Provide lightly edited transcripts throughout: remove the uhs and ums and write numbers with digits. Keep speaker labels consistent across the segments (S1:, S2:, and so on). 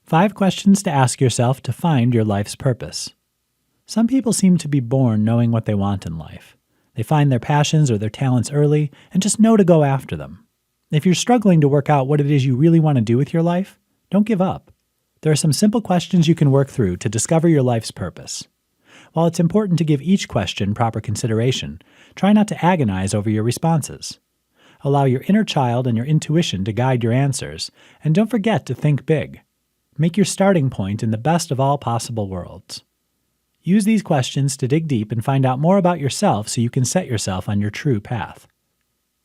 S1: 5 questions to ask yourself to find your life's purpose. Some people seem to be born knowing what they want in life. They find their passions or their talents early and just know to go after them. If you're struggling to work out what it is you really want to do with your life, don't give up. There are some simple questions you can work through to discover your life's purpose. While it's important to give each question proper consideration, try not to agonize over your responses. Allow your inner child and your intuition to guide your answers, and don't forget to think big. Make your starting point in the best of all possible worlds. Use these questions to dig deep and find out more about yourself so you can set yourself on your true path.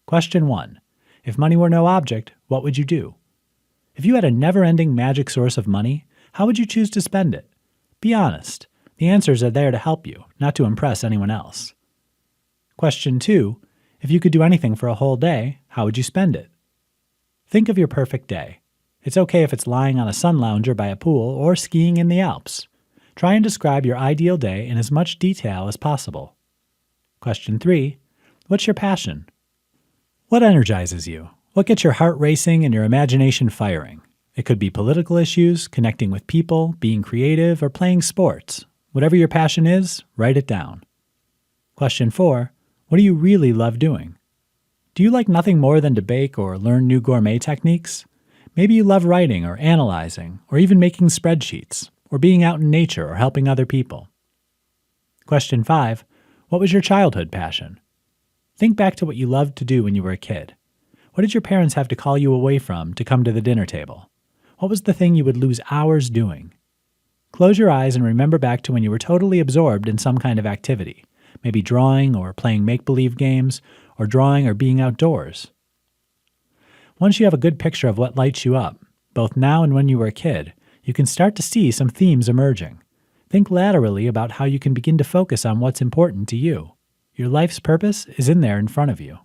S1: Question 1. If money were no object, what would you do? If you had a never-ending magic source of money, how would you choose to spend it? Be honest. The answers are there to help you, not to impress anyone else. Question 2. If you could do anything for a whole day, how would you spend it? Think of your perfect day. It's okay if it's lying on a sun lounger by a pool or skiing in the Alps. Try and describe your ideal day in as much detail as possible. Question 3. What's your passion? What energizes you? What gets your heart racing and your imagination firing? It could be political issues, connecting with people, being creative, or playing sports. Whatever your passion is, write it down. Question 4. What do you really love doing? Do you like nothing more than to bake or learn new gourmet techniques? Maybe you love writing or analyzing, or even making spreadsheets, or being out in nature or helping other people. Question 5. What was your childhood passion? Think back to what you loved to do when you were a kid. What did your parents have to call you away from to come to the dinner table? What was the thing you would lose hours doing? Close your eyes and remember back to when you were totally absorbed in some kind of activity, maybe drawing or playing make-believe games, or drawing or being outdoors. Once you have a good picture of what lights you up, both now and when you were a kid, you can start to see some themes emerging. Think laterally about how you can begin to focus on what's important to you. Your life's purpose is in there in front of you.